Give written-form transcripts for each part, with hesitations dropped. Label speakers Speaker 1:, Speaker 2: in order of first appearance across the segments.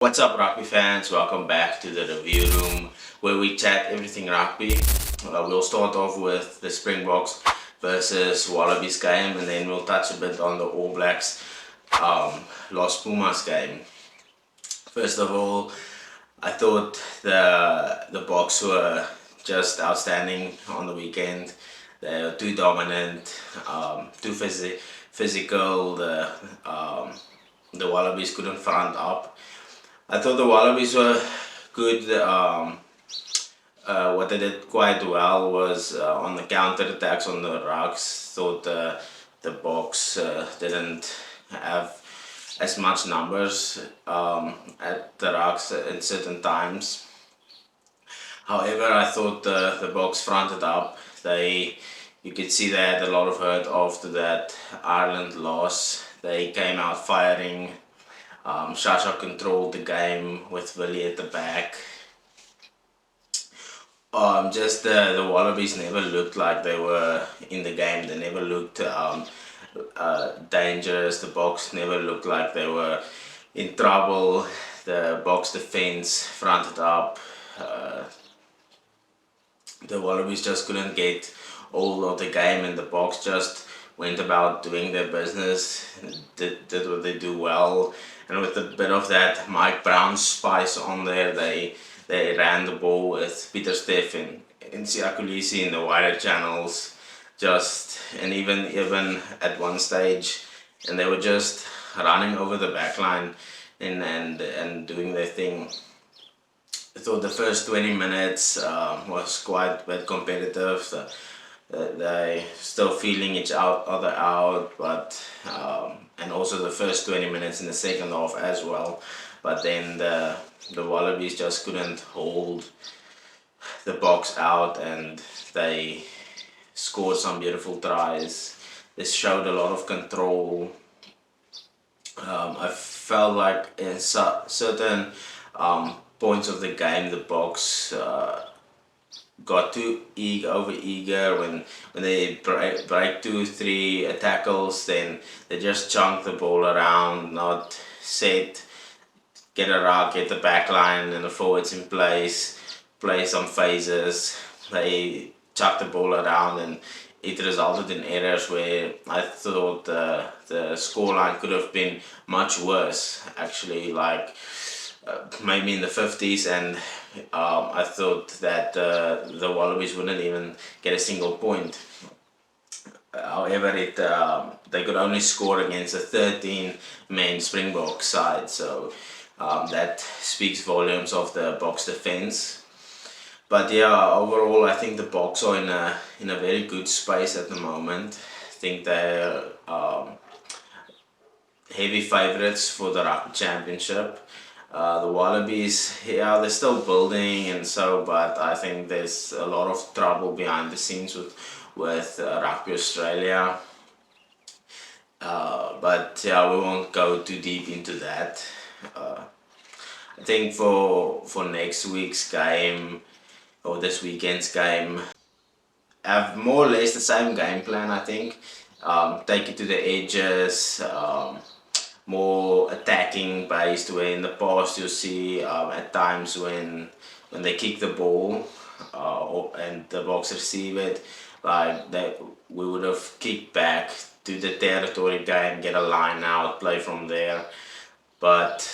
Speaker 1: What's up, rugby fans? Welcome back to the review room where we chat everything rugby. We'll start off with the Springboks versus Wallabies game, and then we'll touch a bit on the All Blacks Los Pumas game. First of all, I thought the Boks were just outstanding on the weekend. They were too dominant, too physical. The Wallabies couldn't front up. I thought the Wallabies were good. What they did quite well was on the counter attacks on the rucks. Thought the Boks didn't have as much numbers at the rucks in certain times. However, I thought the Boks fronted up. You could see they had a lot of hurt after that Ireland loss. They came out firing. Shasha controlled the game with Willie at the back. Just the Wallabies never looked like they were in the game. They never looked dangerous. The Boks never looked like they were in trouble. The Boks defense fronted up. The Wallabies just couldn't get all of the game, and the Boks just went about doing their business, did what they do well, and with a bit of that Mike Brown spice on there, they ran the ball with Peter Steffen and Siakulisi in the wider channels, and even at one stage, and they were just running over the backline and doing their thing. I thought the first 20 minutes was quite bit competitive. They still feeling each other out, but and also the first 20 minutes in the second half as well. But then the Wallabies just couldn't hold the Boks out, and they scored some beautiful tries. They showed a lot of control. I felt like in certain points of the game, the Boks got too over eager when they break 2-3 tackles. Then they just chunk the ball around, not set, get a ruck, get the back line and the forwards in place, play some phases. They chuck the ball around, and it resulted in errors where I thought the scoreline could have been much worse, actually, like maybe in the 50s, and I thought that the Wallabies wouldn't even get a single point. However, they could only score against a 13-man Springbok side, so that speaks volumes of the Boks defense. But yeah, overall, I think the Boks are in a very good space at the moment. I think they're heavy favourites for the Rugby Championship. The Wallabies, yeah, they're still building and so, but I think there's a lot of trouble behind the scenes with Rugby Australia. But yeah, we won't go too deep into that. I think for next week's game or this weekend's game, have more or less the same game plan. I think take it to the edges. More attacking based, where in the past you'll see at times when they kick the ball and the Boks receive it, like we would have kicked back to the territory game, get a line out, play from there. But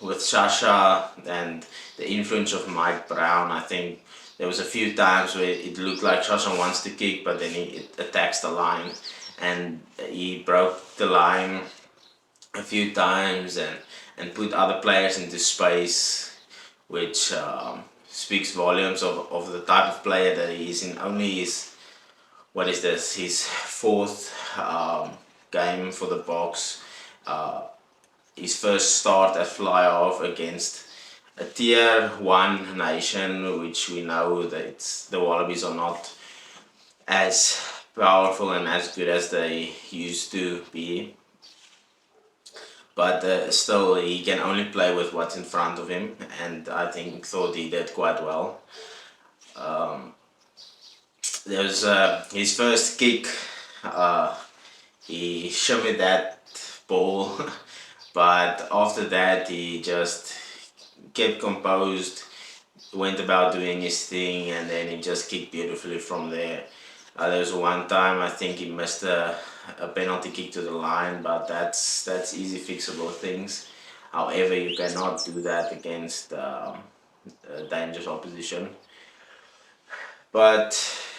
Speaker 1: with Shasha and the influence of Mike Brown, I think there was a few times where it looked like Shasha wants to kick, but then he attacks the line, and he broke the line a few times and put other players into space, which speaks volumes of the type of player that he is in. Only his fourth game for the Boks, his first start at fly off against a tier 1 nation, which we know that the Wallabies are not as powerful and as good as they used to be. But still, he can only play with what's in front of him, and I thought he did quite well. There was his first kick. He shimmied that ball But after that, he just kept composed, went about doing his thing, and then he just kicked beautifully from there. There was one time I think he missed a penalty kick to the line, but that's easy fixable things. However, you cannot do that against dangerous opposition. But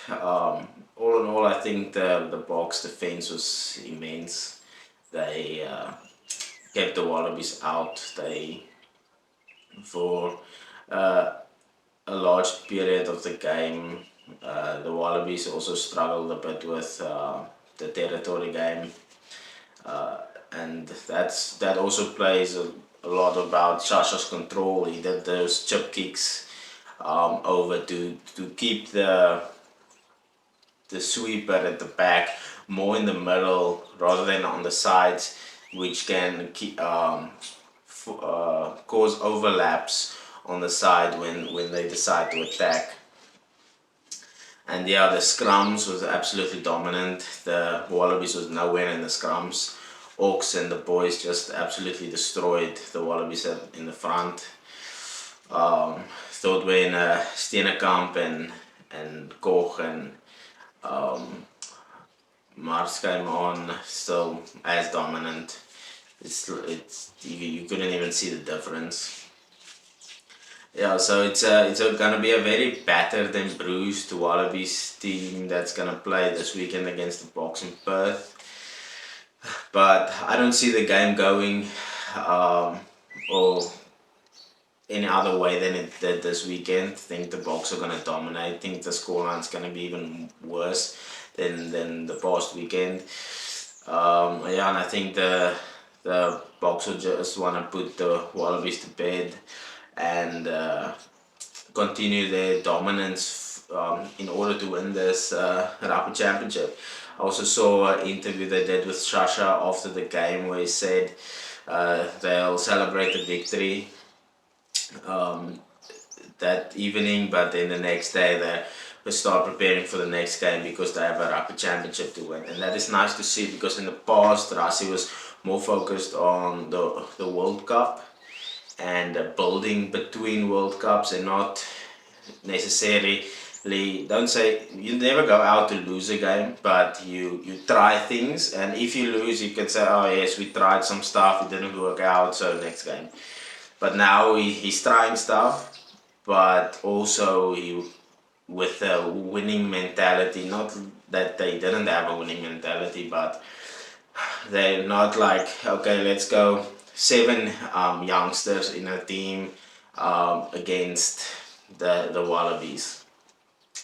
Speaker 1: all in all, I think the Boks defense was immense. They kept the Wallabies out. They for uh, a large period of the game. The Wallabies also struggled a bit with the territory game, and that also plays a lot about Shasha's control. He did those chip kicks over to keep the sweeper at the back more in the middle rather than on the sides, which can cause overlaps on the side when they decide to attack. And yeah, the scrums was absolutely dominant. The Wallabies was nowhere in the scrums. Oaks and the boys just absolutely destroyed the Wallabies in the front. Thought when Steenekamp and Koch and Mars came on, still as dominant. It's you couldn't even see the difference. Yeah, so it's gonna be a very battered and bruised Wallabies team that's gonna play this weekend against the Boks in Perth. But I don't see the game going or any other way than it did this weekend. I think the Boks are gonna dominate. I think the scoreline's gonna be even worse than the past weekend. Yeah, and I think the Boks will just want to put the Wallabies to bed and continue their dominance in order to win this Rugby Championship. I also saw an interview they did with Shasha after the game where he said they'll celebrate the victory that evening, but then the next day they will start preparing for the next game because they have a Rugby Championship to win. And that is nice to see because in the past Rassi was more focused on the World Cup and building between World Cups and not necessarily, don't say, you never go out to lose a game, but you try things, and if you lose you can say, oh yes, we tried some stuff, it didn't work out, so next game. But now he's trying stuff, but also he with a winning mentality. Not that they didn't have a winning mentality, but they're not like, okay, let's go 7 youngsters in a team against the Wallabies.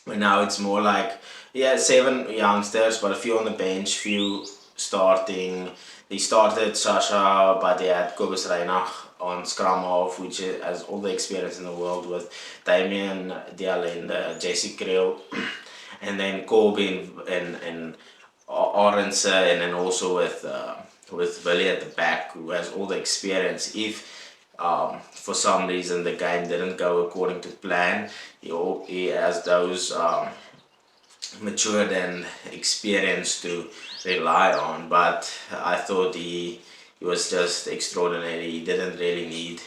Speaker 1: But now it's more like, yeah, 7 youngsters, but a few on the bench, few starting. They started Sasha, but they had Kobus Reinach on scrum half, which has all the experience in the world with Damien Dialende, Jesse Creel, and then Corbin and Arendse, and then also with Willie at the back, who has all the experience. If for some reason the game didn't go according to plan, he has those matured and experienced to rely on. But I thought he was just extraordinary. He didn't really need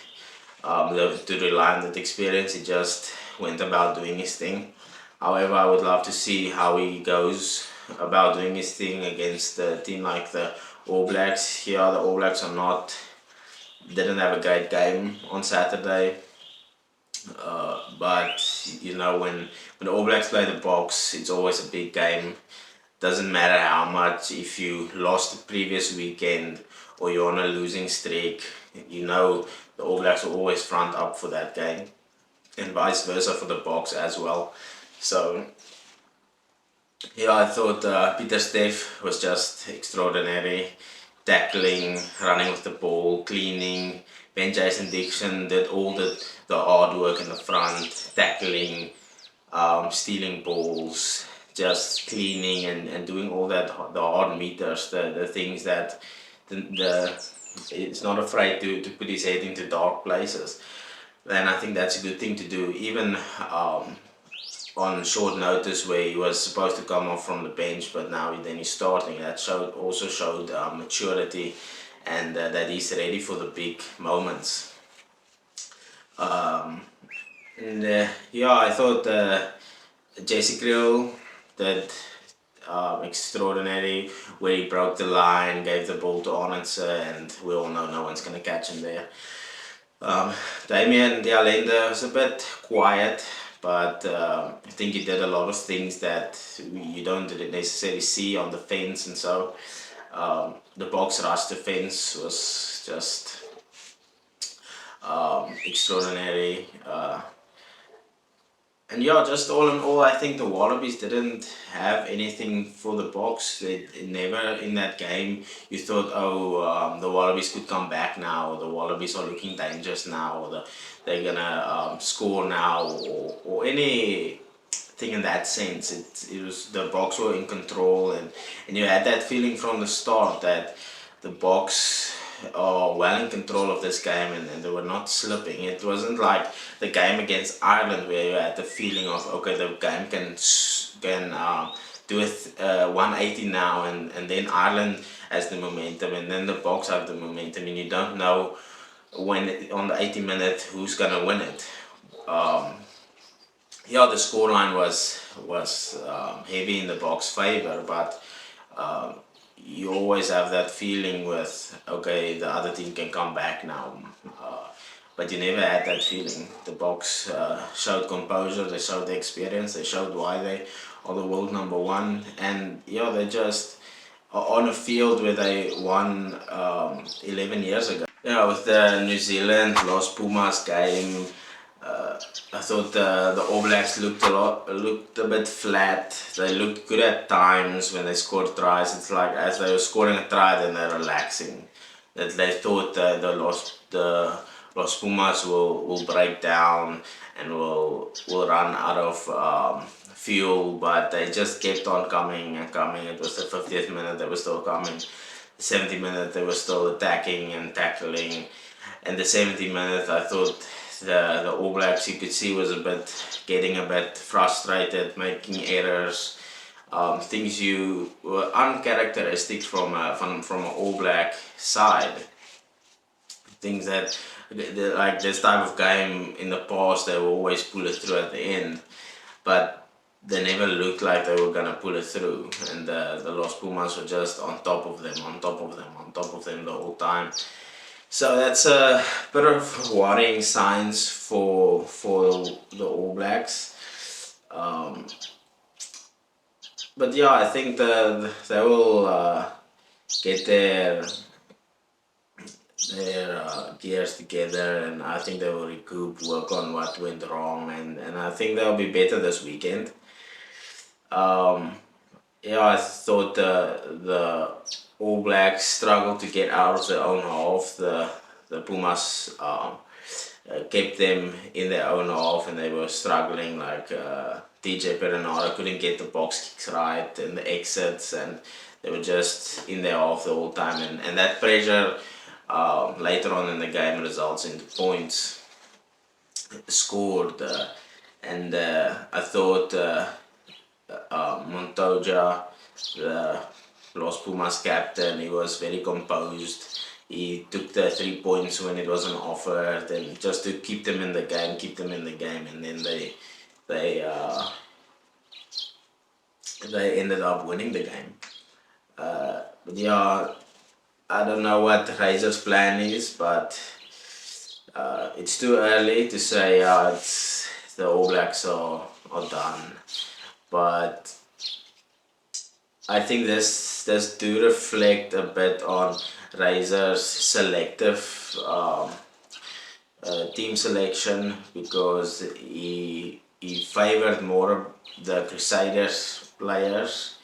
Speaker 1: to rely on that experience. He just went about doing his thing. However, I would love to see how he goes about doing his thing against a team like the All Blacks. Here, the All Blacks didn't have a great game on Saturday. But you know, when the All Blacks play the Boks, it's always a big game. Doesn't matter how much, if you lost the previous weekend or you're on a losing streak, you know the All Blacks will always front up for that game, and vice versa for the Boks as well. So yeah, I thought Peter Steff was just extraordinary. Tackling, running with the ball, cleaning. Ben Jason Dixon did all the hard work in the front, tackling, stealing balls, just cleaning and doing all that, the hard meters, the things that it's not afraid to put his head into dark places. And I think that's a good thing to do, even on short notice where he was supposed to come off from the bench, but now then he's starting. That also showed maturity and that he's ready for the big moments. Um, and yeah, I thought Jesse Krill did extraordinary, where he broke the line, gave the ball to Arnotson, and we all know no one's going to catch him there. Damien de Allende was a bit quiet, but I think he did a lot of things that you don't necessarily see on the fence, and so the Boks rush defense was just extraordinary. And yeah, just all in all, I think the Wallabies didn't have anything for the Boks. They never in that game you thought, oh, the Wallabies could come back now, or the Wallabies are looking dangerous now, or they're gonna score now, or anything in that sense. It was the Boks were in control, and you had that feeling from the start that the Boks are well in control of this game, and they were not slipping. It wasn't like the game against Ireland where you had the feeling of, okay, the game can do a 180 now, and then Ireland has the momentum, and then the Boks have the momentum, and you don't know when on the 80 minute who's gonna win it. Yeah, the scoreline was heavy in the Boks' favor, but you always have that feeling with, okay, the other team can come back now. But you never had that feeling. The Boks showed composure, they showed the experience, they showed why they are the world number one, and yeah, they just are on a field where they won 11 years ago. Yeah, with the New Zealand Los Pumas game, I thought the All Blacks looked a bit flat. They looked good at times when they scored tries. It's like as they were scoring a try, then they're relaxing. That they thought the Los Pumas will break down and will run out of fuel, but they just kept on coming and coming. It was the 50th minute they were still coming. The 70th minute they were still attacking and tackling, and the 70th minute I thought the All Blacks, you could see, was getting a bit frustrated, making errors, things you were uncharacteristic from an All Black side. Things that like this type of game in the past they will always pull it through at the end, but they never looked like they were gonna pull it through, and the Los Pumas were just on top of them, on top of them, on top of them the whole time. So that's a bit of worrying signs for the All Blacks. But yeah, I think they will get their gears together, and I think they will recoup, work on what went wrong, and I think they'll be better this weekend. Um, yeah, I thought the All Blacks struggled to get out of their own half. The Pumas kept them in their own half, and they were struggling. Like DJ Perenara couldn't get the box kicks right and the exits, and they were just in their half the whole time. And that pressure later on in the game results into points scored. And I thought Montoya, the Los Pumas captain, he was very composed. He took the 3 points when it wasn't offered, and just to keep them in the game, and then they ended up winning the game. But yeah, I don't know what Razor's plan is, but it's too early to say it's the All Blacks are done. But I think this do reflect a bit on Razor's selective team selection, because he favored more the Crusaders players,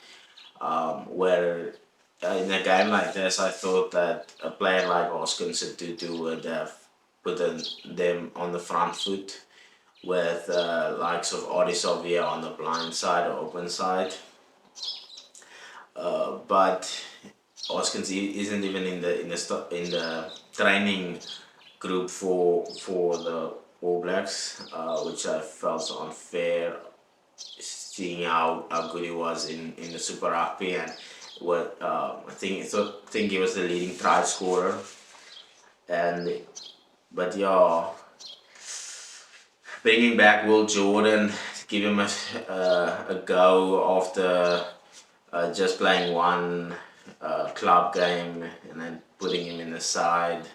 Speaker 1: where in a game like this I thought that a player like Oscar Tutu would have put them on the front foot, with likes of Odisovia on the blind side or open side. But Hoskins isn't even in the training group for the All Blacks, which I felt unfair, seeing how good he was in the Super Rugby, and I think he was the leading try scorer, and but yeah, bringing back Will Jordan, give him a go after just playing one club game and then putting him in the side.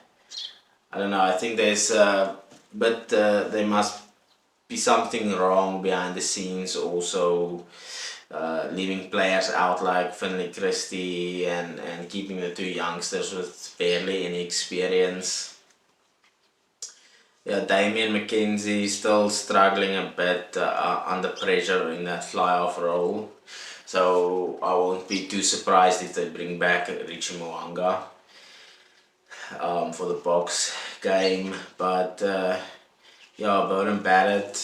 Speaker 1: I don't know. I think there must be something wrong behind the scenes also. Leaving players out like Finley Christie and keeping the two youngsters with barely any experience. Yeah, Damien McKenzie still struggling a bit under pressure in that fly-off role. So I won't be too surprised if they bring back Richie Moanga for the Boks game. But yeah, Bowden Barrett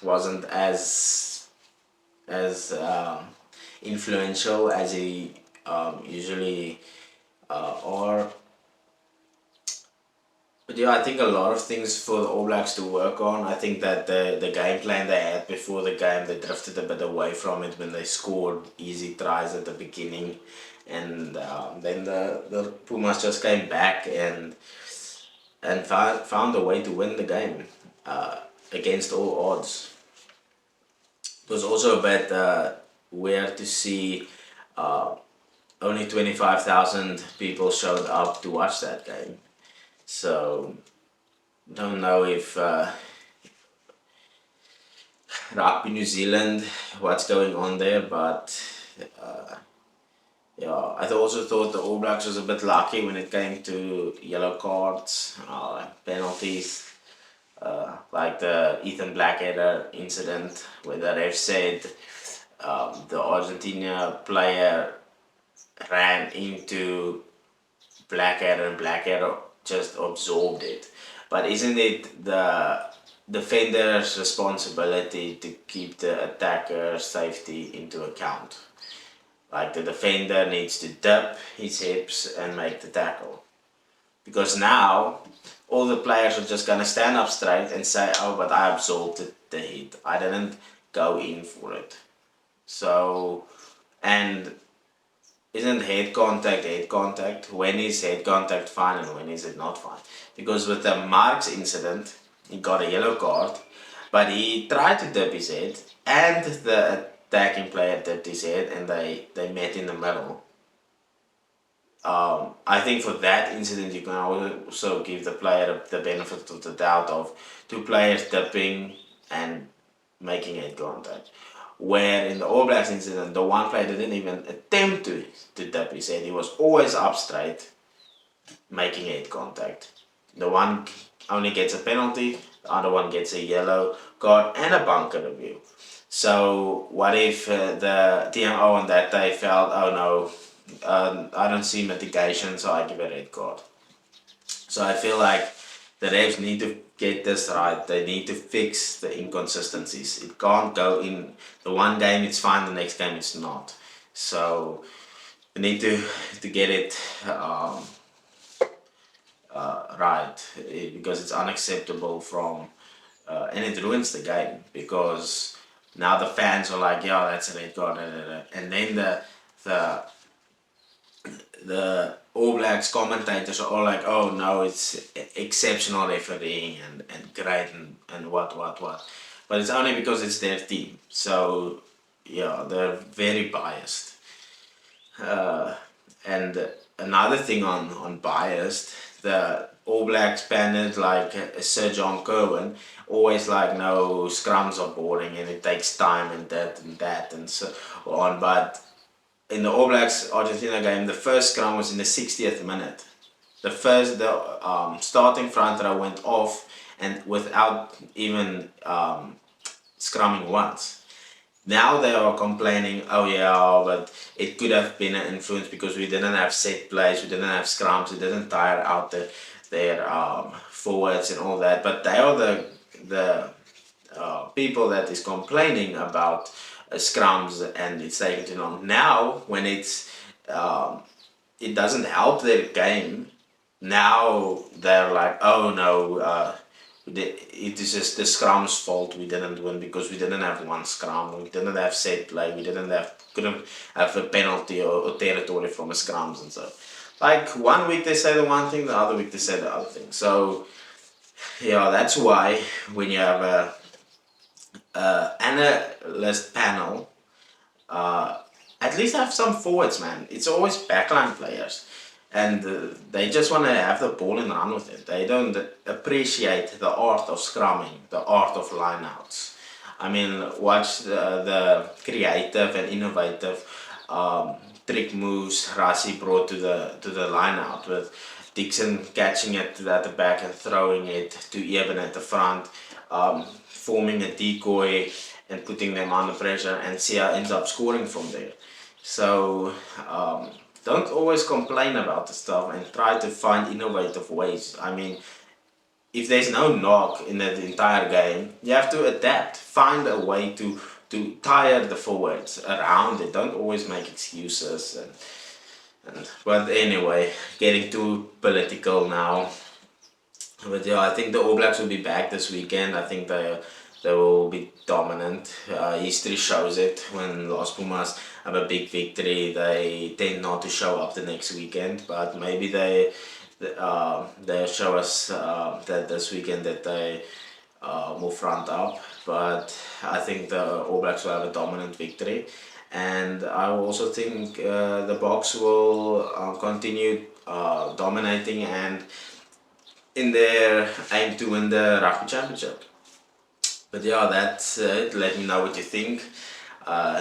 Speaker 1: wasn't as influential as he usually are. But yeah, I think a lot of things for the All Blacks to work on. I think that the game plan they had before the game, they drifted a bit away from it when they scored easy tries at the beginning. And then the Pumas just came back and found a way to win the game against all odds. It was also a bit weird to see only 25,000 people showed up to watch that game. So don't know if Rugby New Zealand, what's going on there, but yeah, I also thought the All Blacks was a bit lucky when it came to yellow cards, penalties, like the Ethan Blackadder incident where the ref said the Argentina player ran into Blackadder and Blackadder just absorbed it. But isn't it the defender's responsibility to keep the attacker's safety into account? Like the defender needs to dip his hips and make the tackle. Because now all the players are just gonna stand up straight and say, "Oh, but I absorbed the hit. I didn't go in for it." So, and isn't head contact head contact? When is head contact fine and when is it not fine? Because with the Marks incident, he got a yellow card, but he tried to dip his head and the attacking player dipped his head and they met in the middle. I think for that incident you can also give the player the benefit of the doubt of two players dipping and making head contact. Where in the All Blacks incident, the one player didn't even attempt to dip his head. He was always up straight, making head contact. The one only gets a penalty, the other one gets a yellow card and a bunker review. So what if the TMO on that day felt, oh no, I don't see mitigation, so I give a red card. So I feel like the refs need to get this right. They need to fix the inconsistencies. It can't go in the one game it's fine, the next game it's not. So we need to get it right because it's unacceptable from and it ruins the game because now the fans are like, yeah, that's a red card, and then the All Blacks commentators are all like, oh no, it's exceptional refereeing and great and what. But it's only because it's their team. So yeah, they're very biased. And another thing on biased, the All Blacks bandit like Sir John Kerwin always like, no, scrums are boring and it takes time and that and so on. But in the All Blacks Argentina game, the first scrum was in the 60th minute. The starting front row went off and without even scrumming once. Now they are complaining, oh yeah, but it could have been an influence because we didn't have set plays, we didn't have scrums, we didn't tire out their forwards and all that. But they are the people that is complaining about scrums and it's taking too long. Now, when it doesn't help their game, now they're like, oh no, It is just the scrum's fault we didn't win because we didn't have one scrum, we didn't have set play, we couldn't have a penalty or territory from a scrums and so. Like 1 week they say the one thing, the other week they say the other thing. So yeah, that's why when you have a analyst panel, at least have some forwards, man. It's always backline players, and they just want to have the ball and run with it. They don't appreciate the art of scrumming, the art of lineouts. I mean, watch the creative and innovative trick moves Rassi brought to the lineout, with Dixon catching it at the back and throwing it to Eben at the front, forming a decoy and putting them under pressure, and Sia ends up scoring from there. So don't always complain about the stuff and try to find innovative ways. I mean, if there's no knock in the entire game, you have to adapt, find a way to tire the forwards around it. Don't always make excuses. But anyway, getting too political now. But yeah, I think the All Blacks will be back this weekend. I think they will be dominant. History shows it. When Los Pumas have a big victory, they tend not to show up the next weekend. But maybe they'll show us that this weekend that they will front up. But I think the All Blacks will have a dominant victory. And I also think the Boks will continue dominating and in their aim to win the Rugby Championship. But yeah, that's it. Let me know what you think.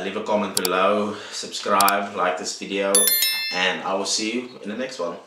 Speaker 1: Leave a comment below, subscribe, like this video, and I will see you in the next one.